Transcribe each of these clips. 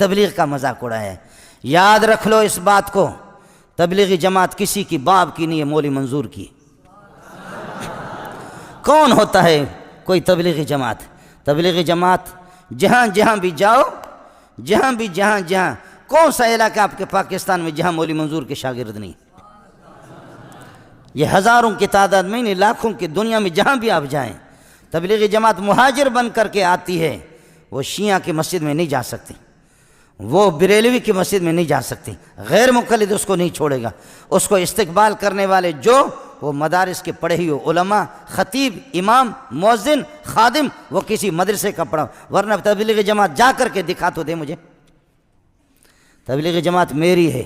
تبلیغ کا مذاق اڑایا ہے۔ یاد رکھ لو اس بات کو، تبلیغی جماعت کسی کی باپ کی نہیں ہے، مولوی منظور کی۔ کون ہوتا ہے کوئی تبلیغی جماعت؟ تبلیغی جماعت جہاں جہاں بھی جاؤ، جہاں کون سا علاقہ آپ کے پاکستان میں جہاں مولوی منظور کے شاگرد نہیں؟ یہ ہزاروں کی تعداد میں نہیں، لاکھوں کی دنیا میں جہاں بھی آپ جائیں، تبلیغی جماعت مہاجر بن کر کے آتی ہے۔ وہ شیعہ کی مسجد میں نہیں جا سکتی، وہ بریلوی کی مسجد میں نہیں جا سکتی، غیر مقلد اس کو نہیں چھوڑے گا۔ اس کو استقبال کرنے والے جو وہ مدارس کے پڑھے ہوئے علماء، خطیب، امام، مؤذن، خادم، وہ کسی مدرسے کا پڑھا، ورنہ تبلیغی جماعت جا کر کے دکھا تو دے مجھے۔ تبلیغی جماعت میری ہے،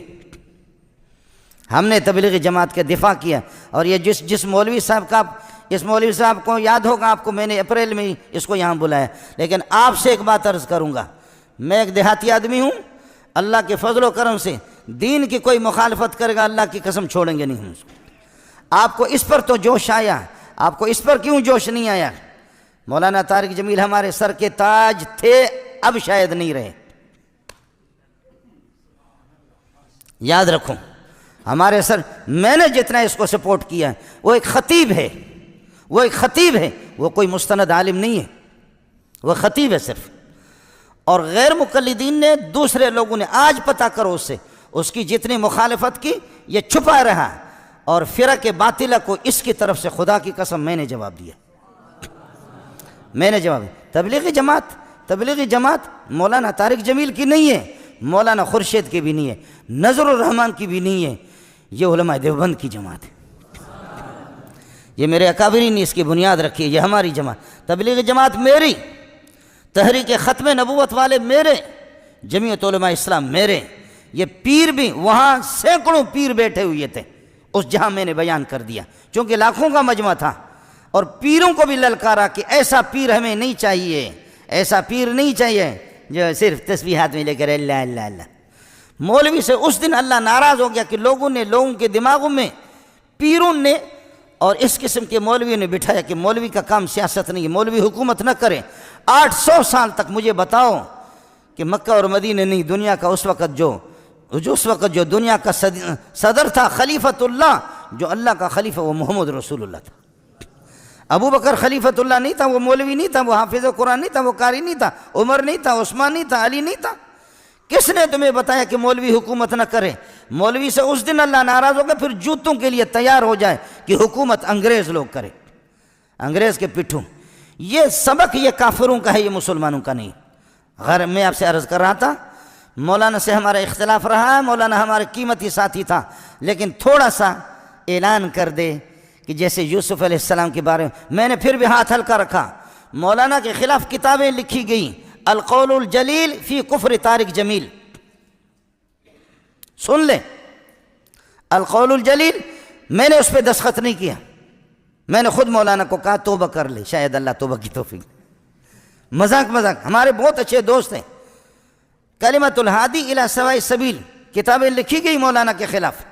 ہم نے تبلیغی جماعت کے دفاع کیا۔ اور یہ جس مولوی صاحب کا، اس مولوی صاحب کو یاد ہوگا آپ کو، میں نے اپریل میں اس کو یہاں بلایا، لیکن آپ سے ایک بات عرض کروں گا، میں ایک دیہاتی آدمی ہوں، اللہ کے فضل و کرم سے دین کی کوئی مخالفت کرے گا اللہ کی قسم چھوڑیں گے نہیں ہم اس کو۔ آپ کو اس پر تو جوش آیا، آپ کو اس پر کیوں جوش نہیں آیا؟ مولانا طارق جمیل ہمارے سر کے تاج تھے، اب شاید نہیں رہے، یاد رکھو ہمارے سر۔ میں نے جتنا اس کو سپورٹ کیا ہے، وہ ایک خطیب ہے، وہ کوئی مستند عالم نہیں ہے، وہ خطیب ہے صرف۔ اور غیر مقلدین نے، دوسرے لوگوں نے، آج پتہ کرو اس سے، اس کی جتنی مخالفت کی یہ چھپا رہا، اور فرق باطلہ کو اس کی طرف سے خدا کی قسم میں نے جواب دیا، میں نے جواب دیا۔ تبلیغی جماعت مولانا طارق جمیل کی نہیں ہے، مولانا خورشید کی بھی نہیں ہے، نظر الرحمان کی بھی نہیں ہے، یہ علماء دیوبند کی جماعت ہے۔ یہ میرے اکابرین نے اس کی بنیاد رکھی ہے، یہ ہماری جماعت۔ تبلیغی جماعت میری، تحریک ختم نبوت والے میرے، جمعیت علماء اسلام میرے۔ یہ پیر بھی، وہاں سینکڑوں پیر بیٹھے ہوئے تھے اس جہاں میں نے بیان کر دیا، چونکہ لاکھوں کا مجمع تھا، اور پیروں کو بھی للکارا کہ ایسا پیر ہمیں نہیں چاہیے، ایسا پیر نہیں چاہیے جو صرف تسبیحات میں لے کر اللہ اللہ اللہ۔ مولوی سے اس دن اللہ ناراض ہو گیا کہ لوگوں کے دماغوں میں پیروں نے اور اس قسم کے مولویوں نے بٹھایا کہ مولوی کا کام سیاست نہیں ہے، مولوی حکومت نہ کرے۔ 800 سال تک مجھے بتاؤ کہ مکہ اور مدینہ نہیں، دنیا کا اس وقت جو دنیا کا صدر تھا، خلیفۃ اللہ، جو اللہ کا خلیفہ، وہ محمد رسول اللہ تھا۔ ابو بکر خلیفۃ اللہ نہیں تھا، وہ مولوی نہیں تھا، وہ حافظ قرآن نہیں تھا، وہ قاری نہیں تھا، عمر نہیں تھا، عثمان نہیں تھا، علی نہیں تھا۔ کس نے تمہیں بتایا کہ مولوی حکومت نہ کرے؟ مولوی سے اس دن اللہ ناراض ہو گیا، پھر جوتوں کے لیے تیار ہو جائے کہ حکومت انگریز لوگ کرے، انگریز کے پٹھوں۔ یہ سبق یہ کافروں کا ہے، یہ مسلمانوں کا نہیں۔ غیر میں آپ سے عرض کر رہا تھا، مولانا سے ہمارا اختلاف رہا ہے، مولانا ہمارے قیمتی ساتھی تھا، لیکن تھوڑا سا اعلان کر دے کہ جیسے یوسف علیہ السلام کے بارے میں نے پھر بھی ہاتھ ہلکا رکھا، مولانا کے خلاف کتابیں لکھی گئیں، القول الجلیل فی کفر طارق جمیل، سن لیں، القول الجلیل، میں نے اس پہ دستخط نہیں کیا، میں نے خود مولانا کو کہا توبہ کر لے، شاید اللہ توبہ کی توفیق۔ مذاق ہمارے بہت اچھے دوست ہیں، کلمۃ الہادی الی سواء السبیل کتابیں لکھی گئی مولانا کے خلاف۔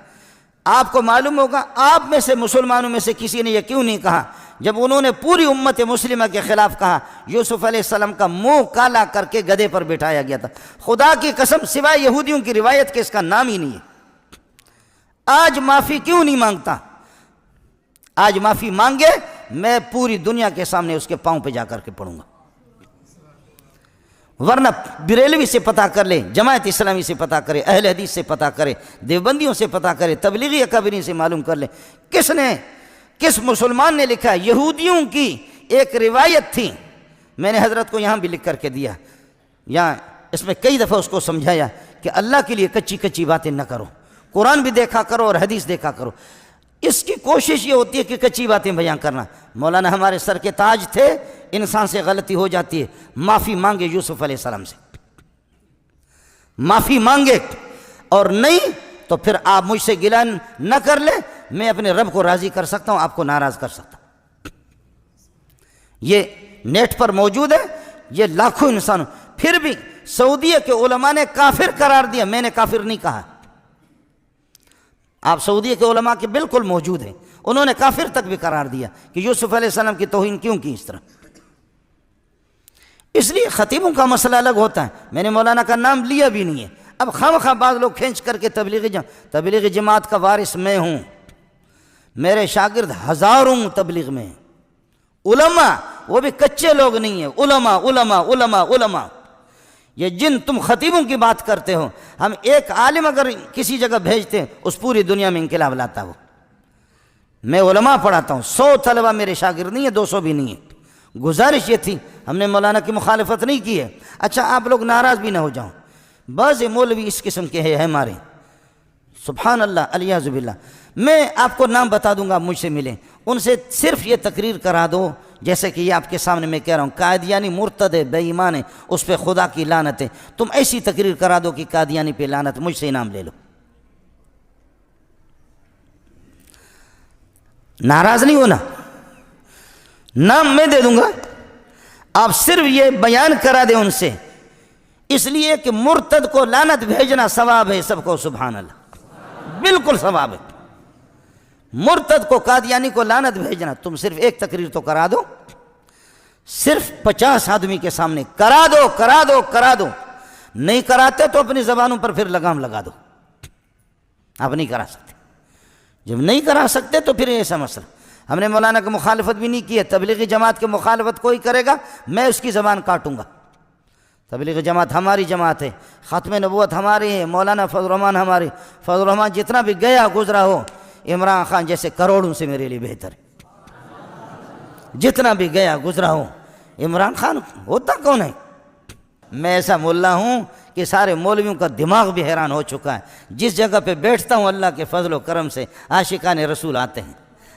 آپ کو معلوم ہوگا، آپ میں سے مسلمانوں میں سے کسی نے یہ کیوں نہیں کہا جب انہوں نے پوری امت مسلمہ کے خلاف کہا؟ یوسف علیہ السلام کا منہ کالا کر کے گدھے پر بٹھایا گیا تھا، خدا کی قسم سوائے یہودیوں کی روایت کے اس کا نام ہی نہیں ہے۔ آج معافی کیوں نہیں مانگتا؟ آج معافی مانگے، میں پوری دنیا کے سامنے اس کے پاؤں پہ جا کر کے پڑوں گا، ورنہ بریلوی سے پتہ کر لے، جماعت اسلامی سے پتہ کرے، اہل حدیث سے پتہ کرے، دیوبندیوں سے پتہ کرے، تبلیغی اکابرین سے معلوم کر لے، کس مسلمان نے لکھا؟ یہودیوں کی ایک روایت تھی، میں نے حضرت کو یہاں بھی لکھ کر کے دیا، یہاں اس میں کئی دفعہ اس کو سمجھایا کہ اللہ کے لیے کچی باتیں نہ کرو، قرآن بھی دیکھا کرو اور حدیث دیکھا کرو۔ اس کی کوشش یہ ہوتی ہے کہ کچی باتیں بیان کرنا۔ مولانا ہمارے سر کے تاج تھے، انسان سے غلطی ہو جاتی ہے، معافی مانگے یوسف علیہ السلام سے، معافی مانگے، اور نہیں تو پھر آپ مجھ سے گلہ نہ کر لیں، میں اپنے رب کو راضی کر سکتا ہوں، آپ کو ناراض کر سکتا ہوں۔ یہ نیٹ پر موجود ہے، یہ لاکھوں انسانوں، پھر بھی سعودیہ کے علماء نے کافر قرار دیا، میں نے کافر نہیں کہا۔ آپ سعودیہ کے علماء کے بالکل موجود ہیں، انہوں نے کافر تک بھی قرار دیا کہ یوسف علیہ السلام کی توہین کیوں کی اس طرح۔ اس لیے خطیبوں کا مسئلہ الگ ہوتا ہے، میں نے مولانا کا نام لیا بھی نہیں ہے۔ اب خواہ بعض لوگ کھینچ کر کے تبلیغی جماعت کا وارث میں ہوں، میرے شاگرد ہزاروں تبلیغ میں، علماء وہ بھی کچے لوگ نہیں ہیں، علماء علماء علماء علماء۔ یہ جن تم خطیبوں کی بات کرتے ہو، ہم ایک عالم اگر کسی جگہ بھیجتے ہیں اس پوری دنیا میں انقلاب لاتا ہو۔ میں علماء پڑھاتا ہوں، 100 طلبہ میرے شاگرد نہیں ہیں، 200 بھی نہیں ہیں۔ گزارش یہ تھی، ہم نے مولانا کی مخالفت نہیں کی ہے۔ اچھا آپ لوگ ناراض بھی نہ ہو جاؤ، بعض مولوی اس قسم کے ہیں ہمارے، سبحان اللہ الیاذ باللہ، میں آپ کو نام بتا دوں گا، مجھ سے ملیں، ان سے صرف یہ تقریر کرا دو جیسے کہ یہ آپ کے سامنے میں کہہ رہا ہوں، قادیانی مرتد ہے، بے ایمان ہے، اس پہ خدا کی لعنت ہے، تم ایسی تقریر کرا دو کہ قادیانی پہ لعنت، مجھ سے نام لے لو۔ ناراض نہیں ہونا، نام میں دے دوں گا، آپ صرف یہ بیان کرا دیں ان سے، اس لیے کہ مرتد کو لعنت بھیجنا ثواب ہے سب کو، سبحان اللہ، بالکل ثواب ہے۔ مرتد کو قادیانی کو لعنت بھیجنا، تم صرف ایک تقریر تو کرا دو، صرف 50 آدمی کے سامنے کرا دو کرا دو کرا دو، نہیں کراتے تو اپنی زبانوں پر پھر لگام لگا دو، آپ نہیں کرا سکتے، جب نہیں کرا سکتے تو پھر ایسا مسئلہ۔ ہم نے مولانا کی مخالفت بھی نہیں کی ہے، تبلیغی جماعت کی مخالفت کوئی کرے گا میں اس کی زبان کاٹوں گا۔ تبلیغی جماعت ہماری جماعت ہے، ختم نبوت ہماری ہے، مولانا فضل الرحمان ہماری، فضل الرحمان جتنا بھی گیا گزرا ہو، عمران خان جیسے کروڑوں سے میرے لیے بہتر ہے، جتنا بھی گیا گزرا ہو۔ عمران خان ہوتا کون ہے؟ میں ایسا ملا ہوں کہ سارے مولویوں کا دماغ بھی حیران ہو چکا ہے، جس جگہ پہ بیٹھتا ہوں اللہ کے فضل و کرم سے عاشقان رسول آتے ہیں۔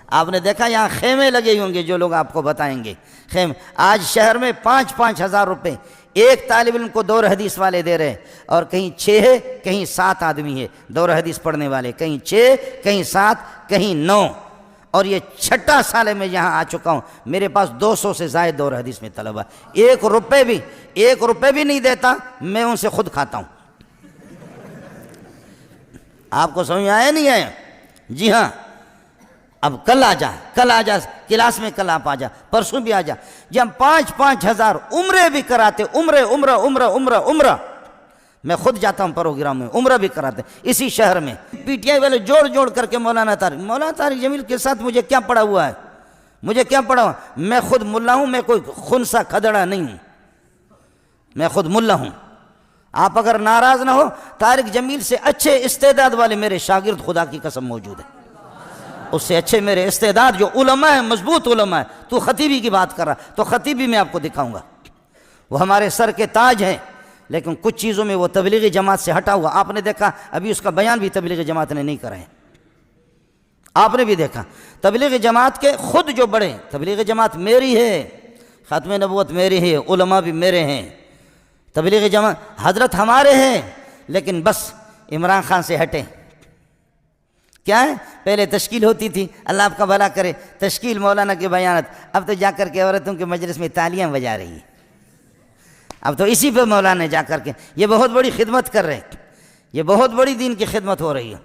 آپ نے دیکھا یہاں خیمے لگے ہوں گے، جو لوگ آپ کو بتائیں گے خیمے، آج شہر میں 5-5 ہزار روپے ایک طالب علم کو دور حدیث والے دے رہے، اور کہیں 6 ہے کہیں 7 آدمی ہے دور حدیث پڑھنے والے، کہیں 6 کہیں 7 کہیں 9، اور یہ 6واں سال میں یہاں آ چکا ہوں، میرے پاس 200 سے زائد دور حدیث میں طلبہ، 1 روپے بھی نہیں دیتا، میں ان سے خود کھاتا ہوں۔ آپ کو سمجھ آیا نہیں آیا؟ جی ہاں، اب کل آ جا کلاس میں، کل آپ آ جا، پرسوں بھی آ جا، جب 5-5 ہزار عمرے بھی کراتے، عمرہ میں خود جاتا ہوں پروگرام میں، عمرہ بھی کراتے اسی شہر میں، پی ٹی آئی والے جوڑ کر کے مولانا طارق جمیل کے ساتھ مجھے کیا پڑا ہوا ہے، میں خود ملا ہوں، میں کوئی خنسا کھدڑا نہیں ہوں، میں خود ملا ہوں۔ آپ اگر ناراض نہ ہو، طارق جمیل سے اچھے استعداد والے میرے شاگرد خدا کی قسم موجود ہیں، اس سے اچھے میرے استعداد جو علماء ہیں، مضبوط علماء ہیں۔ تو خطیبی کی بات کر رہا، تو خطیبی میں آپ کو دکھاؤں گا، وہ ہمارے سر کے تاج ہیں، لیکن کچھ چیزوں میں وہ تبلیغی جماعت سے ہٹا ہوا۔ آپ نے دیکھا ابھی اس کا بیان بھی تبلیغی جماعت نے نہیں کرا ہے، آپ نے بھی دیکھا تبلیغی جماعت کے خود جو بڑے، تبلیغی جماعت میری ہے، ختم نبوت میری ہے، علماء بھی میرے ہیں، تبلیغی جماعت حضرت ہمارے ہیں، لیکن بس عمران خان سے ہٹے۔ کیا ہے؟ پہلے تشکیل ہوتی تھی، اللہ آپ کا بھلا کرے، تشکیل مولانا کے بیانات، اب تو جا کر کے عورتوں کے مجلس میں تالیاں بجا رہی ہے، اب تو اسی پہ مولانا جا کر کے یہ بہت بڑی خدمت کر رہے ہیں، یہ بہت بڑی دین کی خدمت ہو رہی ہے۔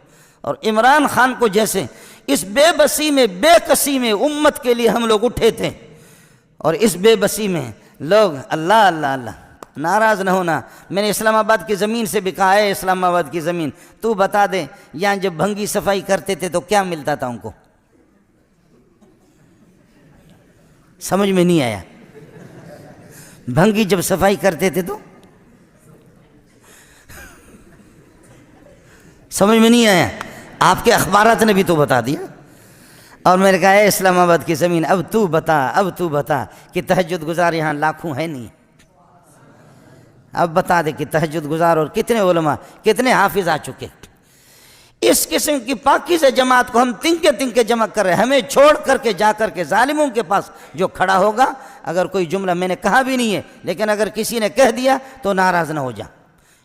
اور عمران خان کو جیسے اس بے بسی میں، بے کسی میں امت کے لیے ہم لوگ اٹھے تھے، اور اس بے بسی میں لوگ اللہ اللہ اللہ، ناراض نہ ہونا۔ میں نے اسلام آباد کی زمین سے بھی کہا ہے، اسلام آباد کی زمین تو بتا دے، یہاں جب بھنگی صفائی کرتے تھے تو کیا ملتا تھا ان کو؟ سمجھ میں نہیں آیا؟ بھنگی جب صفائی کرتے تھے تو سمجھ میں نہیں آیا؟ آپ کے اخبارات نے بھی تو بتا دیا۔ اور میں نے کہا ہے اسلام آباد کی زمین، اب تو بتا کہ تہجد گزار یہاں لاکھوں ہے نہیں، اب بتا دے کہ تہجد گزار اور کتنے علماء، کتنے حافظ آ چکے۔ اس قسم کی پاکیزہ جماعت کو ہم تنکے جمع کر رہے ہیں، ہمیں چھوڑ کر کے جا کر کے ظالموں کے پاس جو کھڑا ہوگا، اگر کوئی جملہ میں نے کہا بھی نہیں ہے، لیکن اگر کسی نے کہہ دیا تو ناراض نہ ہو جا۔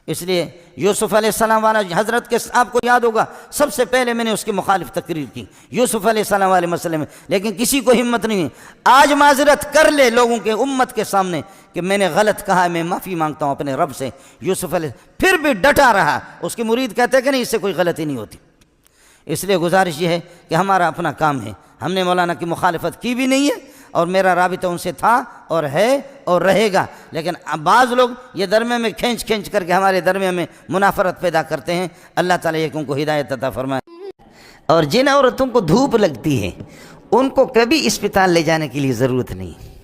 اس لیے یوسف علیہ السلام والا حضرت کے، آپ کو یاد ہوگا سب سے پہلے میں نے اس کی مخالف تقریر کی یوسف علیہ السلام والے مسئلے میں، لیکن کسی کو ہمت نہیں ہے۔ آج معذرت کر لے لوگوں کے، امت کے سامنے کہ میں نے غلط کہا ہے، میں معافی مانگتا ہوں اپنے رب سے۔ یوسف علیہ پھر بھی ڈٹا رہا، اس کے مرید کہتے ہیں کہ نہیں اس سے کوئی غلطی نہیں ہوتی۔ اس لیے گزارش یہ ہے کہ ہمارا اپنا کام ہے، ہم نے مولانا کی مخالفت کی بھی نہیں ہے، اور میرا رابطہ ان سے تھا اور ہے اور رہے گا، لیکن بعض لوگ یہ درمیان میں کھینچ کر کے ہمارے درمیان میں منافرت پیدا کرتے ہیں۔ اللہ تعالیٰ ایک ان کو ہدایت عطا فرمائے۔ اور جن عورتوں کو دھوپ لگتی ہے ان کو کبھی اسپتال لے جانے کے لیے ضرورت نہیں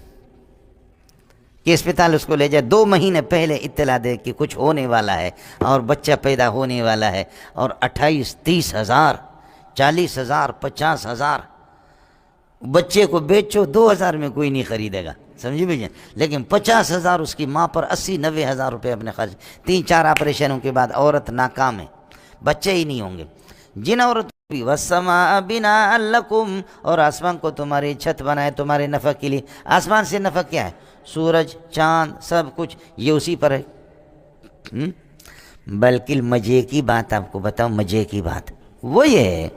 کہ اسپتال اس کو لے جائے، 2 مہینے پہلے اطلاع دے کہ کچھ ہونے والا ہے اور بچہ پیدا ہونے والا ہے، اور 28-30 ہزار 40 ہزار 50 ہزار بچے کو بیچو، 2,000 میں کوئی نہیں خریدے گا، سمجھی بھائی، لیکن 50 ہزار اس کی ماں پر 80-90 ہزار روپے اپنے خرچ، 3-4 آپریشنوں کے بعد عورت ناکام ہے، بچے ہی نہیں ہوں گے۔ جن عورتوں وَالسَّمَاءَ بِنَاءً لَكُمْ، اور آسمان کو تمہاری چھت بنائے تمہارے نفع کے لیے۔ آسمان سے نفع کیا ہے؟ سورج، چاند، سب کچھ یہ اسی پر ہے۔ بلکہ مزے کی بات آپ کو بتاؤں، مزے کی بات وہ یہ ہے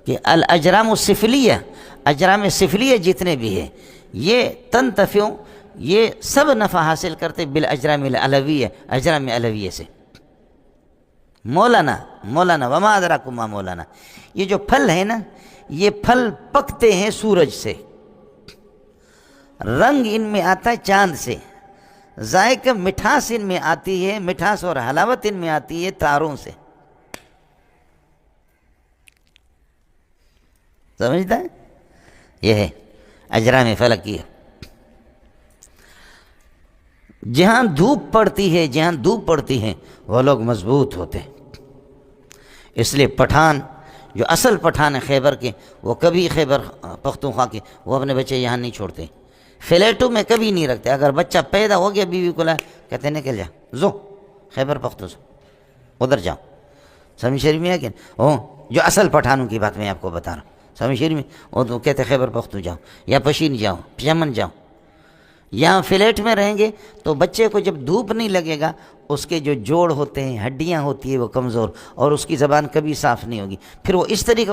کہ الاجرام السفلیہ، اجرام سفلیہ جتنے بھی ہیں یہ تنتفع، یہ سب نفع حاصل کرتے بالاجرام العلویہ، اجرام علویہ سے۔ مولانا وما ادراکم ما مولانا، یہ جو پھل ہے نا، یہ پھل پکتے ہیں سورج سے، رنگ ان میں آتا ہے چاند سے، ذائقہ مٹھاس ان میں آتی ہے، مٹھاس اور حلاوت ان میں آتی ہے تاروں سے، سمجھتا ہے؟ یہ ہے اجرام فلکیہ۔ جہاں دھوپ پڑتی ہے وہ لوگ مضبوط ہوتے ہیں۔ اس لیے پٹھان جو اصل پٹھان ہے خیبر کے، وہ کبھی خیبر پختونخوا کے، وہ اپنے بچے یہاں نہیں چھوڑتے، فلیٹوں میں کبھی نہیں رکھتے۔ اگر بچہ پیدا ہو گیا بیوی کو لائے، کہتے ہیں نکل جا خیبر پختونخوا ادھر جاؤ، سمجھ شریف میں ہے کہ جو اصل پٹھانوں کی بات میں آپ کو بتا رہا ہوں، سمجھ شریف میں وہ تو کہتے خیبر پختون جاؤ یا پشین جاؤ، یمن جاؤ۔ یہاں فلیٹ میں رہیں گے تو بچے کو جب دھوپ نہیں لگے گا، اس کے جو جوڑ ہوتے ہیں، ہڈیاں ہوتی ہیں وہ کمزور، اور اس کی زبان کبھی صاف نہیں ہوگی، پھر وہ اس طریقے